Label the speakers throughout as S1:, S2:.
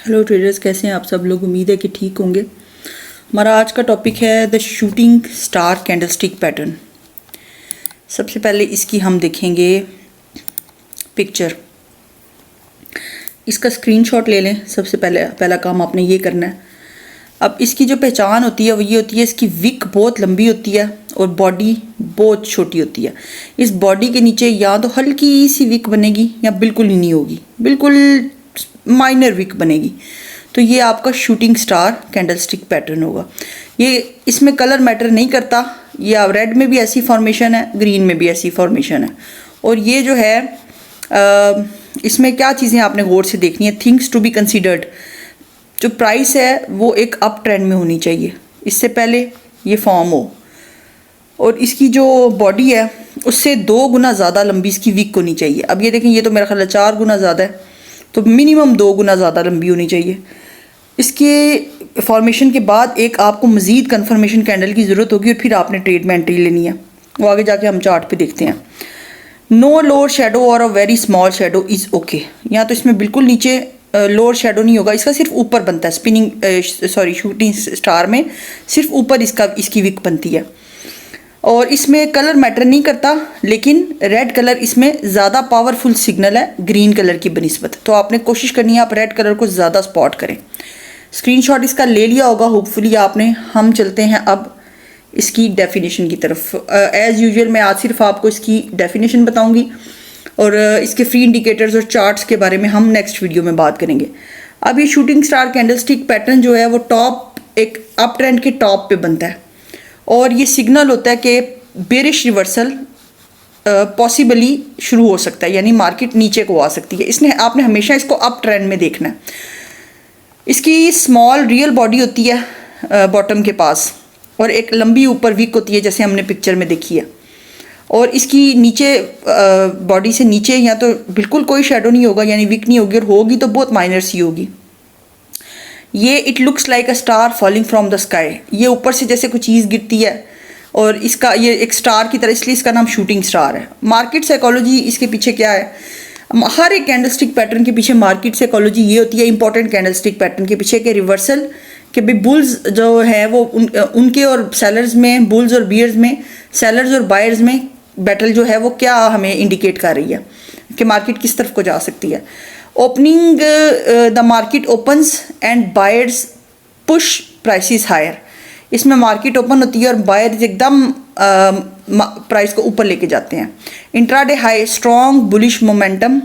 S1: Hello traders, कैसे हैं आप सब लोग। उम्मीद है कि ठीक होंगे। हमारा आज का टॉपिक है the shooting star candlestick pattern. सबसे पहले इसकी हम देखेंगे पिक्चर। इसका स्क्रीनशॉट ले लें। सबसे पहला काम आपने ये करना है। अब इसकी जो पहचान होती है वो ये होती है, इसकी विक बहुत लंबी होती है और बॉडी बहुत छोटी होती है। इस बॉडी के नीचे या तो हल्की सी विक बनेगी या बिल्कुल ही नहीं होगी, बिल्कुल माइनर विक बनेगी। तो ये आपका शूटिंग स्टार कैंडलस्टिक पैटर्न होगा। ये इसमें कलर मैटर नहीं करता। ये आप रेड में भी ऐसी फॉर्मेशन है, ग्रीन में भी ऐसी फॉर्मेशन है। और ये जो है इसमें क्या चीज़ें आपने गौर से देखनी है। Things to be considered. जो प्राइस है वो एक अप ट्रेंड में होनी चाहिए, इससे पहले ये फॉर्म हो। और इसकी जो बॉडी है उससे 2 गुना ज़्यादा लंबी इसकी विक होनी चाहिए। अब ये देखें, ये तो मेरा ख्याल है 4 गुना ज़्यादा है, तो मिनिमम 2 गुना ज़्यादा लंबी होनी चाहिए। इसके फॉर्मेशन के बाद एक आपको मज़ीद कन्फर्मेशन कैंडल की ज़रूरत होगी और फिर आपने ट्रेड में एंट्री लेनी है। वो आगे जाके हम चार्ट पे देखते हैं। नो लोअर शेडो और a very small shadow is okay. यहाँ तो इसमें बिल्कुल नीचे लोअर शेडो नहीं होगा, इसका सिर्फ ऊपर बनता है। शूटिंग स्टार में सिर्फ ऊपर इसकी विक बनती है। और इसमें कलर मैटर नहीं करता, लेकिन रेड कलर इसमें ज़्यादा पावरफुल सिग्नल है ग्रीन कलर की बनिस्बत। तो आपने कोशिश करनी है आप रेड कलर को ज़्यादा स्पॉट करें। स्क्रीनशॉट इसका ले लिया होगा होपफुली आपने। हम चलते हैं अब इसकी डेफिनेशन की तरफ। एज़ यूजुअल मैं आज सिर्फ आपको इसकी डेफिनेशन बताऊंगी और इसके फ्री इंडिकेटर्स और चार्ट्स के बारे में हम नेक्स्ट वीडियो में बात करेंगे। अब ये शूटिंग स्टार कैंडलस्टिक पैटर्न जो है वो टॉप एक अप ट्रेंड के टॉप पे बनता है और ये सिग्नल होता है कि बेरिश रिवर्सल पॉसिबली शुरू हो सकता है, यानी मार्केट नीचे को आ सकती है। इसने आपने हमेशा इसको अप ट्रेंड में देखना है। इसकी स्मॉल रियल बॉडी होती है बॉटम के पास और एक लंबी ऊपर विक होती है जैसे हमने पिक्चर में देखी है। और इसकी नीचे बॉडी से नीचे या तो बिल्कुल कोई शेडो नहीं होगा, यानी विक नहीं होगी, और होगी तो बहुत माइनर सी होगी। ये it looks like a star falling from the sky. ये ऊपर से जैसे कोई चीज़ गिरती है और इसका ये एक स्टार की तरह, इसलिए इसका नाम शूटिंग स्टार है। मार्केट साइकोलॉजी इसके पीछे क्या है? हर एक कैंडलस्टिक पैटर्न के पीछे मार्केट साइकोलॉजी ये होती है, इंपॉर्टेंट कैंडलस्टिक पैटर्न के पीछे के रिवर्सल के भी बुल्स जो है वो उनके और सेलर्स में, बुल्स और बियर्स में, सेलर्स और बायर्स में बैटल जो है वो क्या हमें इंडिकेट कर रही है कि मार्केट किस तरफ को जा सकती है। Opening the market opens and buyers push prices higher. इसमें मार्केट ओपन होती है और बायर्स एकदम प्राइस को ऊपर लेके जाते हैं। Intraday high strong bullish momentum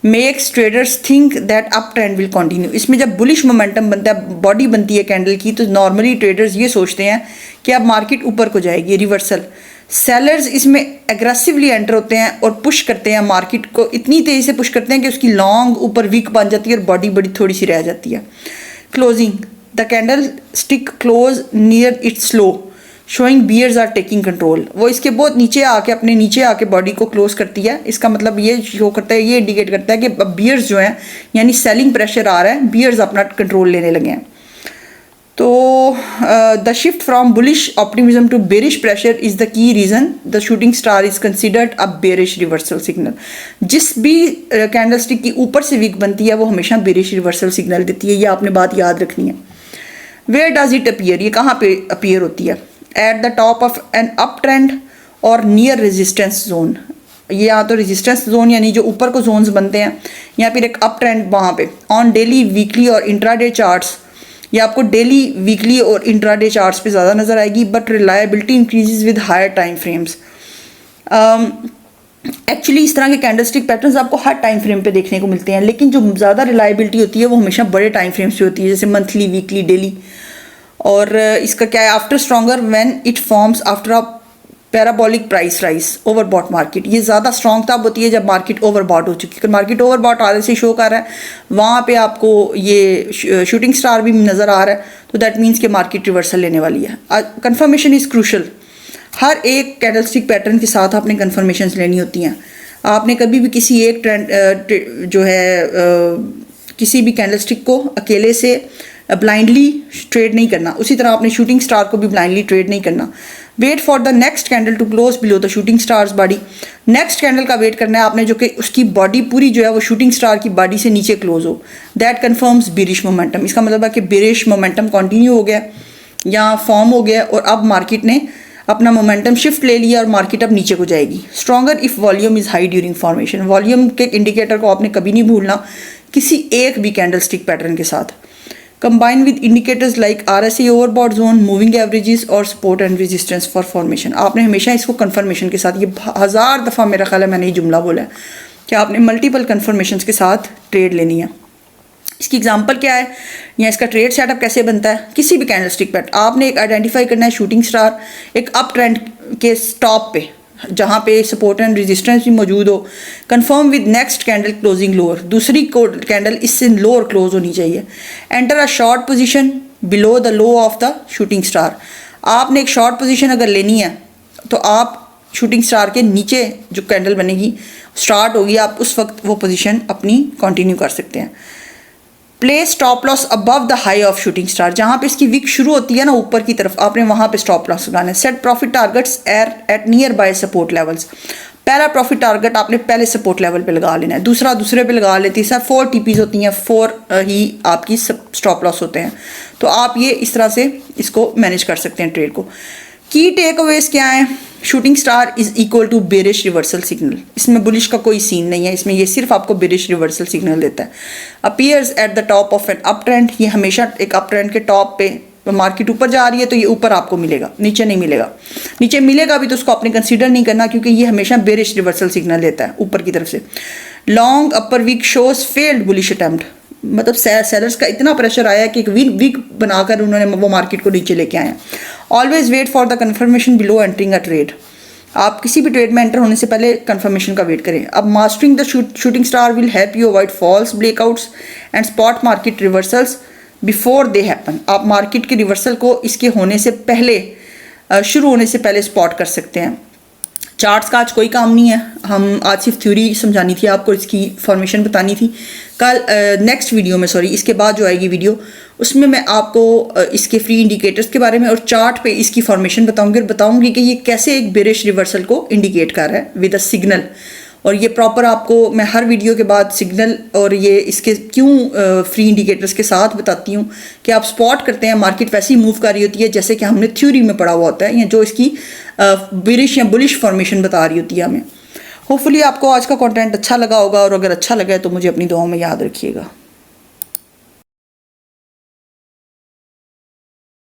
S1: makes traders think that up trend will continue. इसमें जब बुलिश मोमेंटम बनता है, बॉडी बनती है कैंडल की, तो नॉर्मली ट्रेडर्स ये सोचते हैं कि अब मार्केट ऊपर को जाएगी, रिवर्सल। सेलर्स इसमें एग्रेसिवली एंटर होते हैं और पुश करते हैं मार्केट को, इतनी तेज़ी से पुश करते हैं कि उसकी लॉन्ग ऊपर वीक बन जाती है और बॉडी बड़ी थोड़ी सी रह जाती है। Closing the candlestick close near its slow showing bears are taking control. वो इसके बहुत नीचे आके, अपने नीचे आके बॉडी को क्लोज करती है। इसका मतलब ये शो करता है, ये इंडिकेट करता है कि बियर्स जो हैं, यानी सेलिंग प्रेशर आ रहा है, बियर्स अपना कंट्रोल लेने लगे हैं। तो the shift from bullish optimism to bearish pressure is the key reason the shooting star is considered a bearish reversal signal. जिस भी कैंडलस्टिक की ऊपर से वीक बनती है वो हमेशा बेरिश रिवर्सल सिग्नल देती है। ये आपने बात याद रखनी है। Where does it appear? ये कहाँ पे अपीयर होती है? At the top of an uptrend और नियर रेजिस्टेंस जोन। ये या तो रेजिस्टेंस जोन यानी जो ऊपर को जोन्स बनते हैं, या फिर एक अप ट्रेंड वहाँ पे। ऑन डेली, वीकली और इंट्राडे चार्ट्स, ये आपको डेली, वीकली और इंट्राडे चार्ट्स पे ज़्यादा नज़र आएगी। But reliability increases with higher time frames. Actually इस तरह के कैंडलस्टिक पैटर्न्स आपको हर टाइम फ्रेम पे देखने को मिलते हैं, लेकिन जो ज़्यादा रिलायबिलिटी होती है वो हमेशा बड़े टाइम फ्रेम्स पे होती है, जैसे मंथली, वीकली, डेली। और इसका क्या है? After stronger when it forms after a parabolic price rise overbought market. ये ज़्यादा स्ट्रॉन्ग तब होती है जब मार्केट ओवर बॉट हो चुकी है। अगर मार्केट ओवर बॉट आगे से शो कर रहा है, वहाँ पे आपको ये शूटिंग स्टार भी नज़र आ रहा है, तो दैट मीन्स कि मार्केट रिवर्सल लेने वाली है। Confirmation is crucial. हर एक कैंडलस्टिक पैटर्न के साथ आपने कंफर्मेशन लेनी होती हैं। आपने कभी भी किसी एक ट्रेंड जो है किसी भी कैंडलस्टिक को अकेले से ब्लाइंडली ट्रेड नहीं करना। उसी तरह आपने शूटिंग स्टार को भी ब्लाइंडली ट्रेड नहीं करना। Wait for the next candle to close below the shooting star's body. Next candle का वेट करना है आपने जो कि उसकी बॉडी पूरी जो है वो शूटिंग स्टार की बॉडी से नीचे क्लोज हो। That confirms bearish momentum. इसका मतलब है कि बेरिश मोमेंटम कंटिन्यू हो गया या फॉर्म हो गया और अब मार्केट ने अपना मोमेंटम शिफ्ट ले लिया और मार्केट अब नीचे को जाएगी। Stronger if volume is high during formation. Volume के इंडिकेटर को आपने कभी नहीं भूलना किसी एक भी कैंडल स्टिक पैटर्न के साथ। Combine with indicators like RSI overbought zone, moving averages और support and resistance for formation. आपने हमेशा इसको कंफर्मेशन के साथ, ये 1000 दफ़ा मेरा ख्याल है मैंने ये जुमला बोला है कि आपने मल्टीपल कंफर्मेशन के साथ ट्रेड लेनी है। इसकी एग्जांपल क्या है या इसका ट्रेड सेटअप कैसे बनता है। किसी भी कैंडल स्टिक पर आपने एक आइडेंटिफाई करना है शूटिंग स्टार एक अप ट्रेंड के टॉप पे जहाँ पे सपोर्ट एंड रेजिस्टेंस भी मौजूद हो। Confirm with next candle closing lower. दूसरी कैंडल इससे लोअर क्लोज होनी चाहिए। Enter a short position below the low of the shooting star. आपने एक शॉर्ट पोजीशन अगर लेनी है तो आप शूटिंग स्टार के नीचे जो कैंडल बनेगी स्टार्ट होगी, आप उस वक्त वो पोजीशन अपनी कंटिन्यू कर सकते हैं। Place stop loss above the high of shooting star. जहाँ पे इसकी विक शुरू होती है ना ऊपर की तरफ, आपने वहाँ पे स्टॉप लॉस लगाना है। Set profit targets at nearby support levels. पहला प्रॉफिट टारगेट आपने पहले सपोर्ट लेवल पे लगा लेना है, दूसरा दूसरे पे लगा लेती है। 4 TPs होती हैं, 4 ही आपकी स्टॉप लॉस होते हैं। तो आप ये इस तरह से इसको मैनेज कर सकते हैं ट्रेड को। की टेक अवेज क्या है। Shooting star is equal to bearish reversal signal. इसमें बुलिश का कोई सीन नहीं है, इसमें ये सिर्फ आपको बेरिश रिवर्सल सिग्नल देता है। Appears at the top of an uptrend. ये हमेशा एक अप ट्रेंड के टॉप पे, मार्केट ऊपर जा रही है तो ये ऊपर आपको मिलेगा, नीचे नहीं मिलेगा। नीचे मिलेगा भी तो उसको आपने कंसीडर नहीं करना क्योंकि ये हमेशा बेरिश रिवर्सल सिग्नल देता है ऊपर की तरफ से। Long upper wick shows failed bullish attempt. मतलब सेलर्स का इतना प्रेशर आया कि एक वीक बनाकर उन्होंने वो मार्केट को नीचे लेके आए हैं। Always wait for the confirmation below entering a trade. आप किसी भी ट्रेड में एंटर होने से पहले कंफर्मेशन का वेट करें। अब mastering the shooting star will help you avoid false breakouts and spot market reversals before they happen. आप मार्केट के रिवर्सल को इसके होने से पहले, शुरू होने से पहले स्पॉट कर सकते हैं। चार्ट्स का आज कोई काम नहीं है, हम आज सिर्फ थ्योरी समझानी थी आपको, इसकी फॉर्मेशन बतानी थी। कल नेक्स्ट वीडियो में, सॉरी इसके बाद जो आएगी वीडियो, उसमें मैं आपको इसके फ्री इंडिकेटर्स के बारे में और चार्ट पे इसकी फॉर्मेशन बताऊंगी और बताऊंगी कि ये कैसे एक बेरिश रिवर्सल को इंडिकेट कर रहा है विद अ सिग्नल। और ये प्रॉपर आपको मैं हर वीडियो के बाद सिग्नल और ये इसके क्यों फ्री इंडिकेटर्स के साथ बताती हूँ कि आप स्पॉट करते हैं मार्केट वैसे ही मूव कर रही होती है जैसे कि हमने थ्योरी में पढ़ा हुआ होता है, या जो इसकी बेरिश या बुलिश फॉर्मेशन बता रही होती है हमें। होपफुली आपको आज का कंटेंट अच्छा लगा होगा और अगर अच्छा लगा है तो मुझे अपनी दुआओं में याद रखिएगा।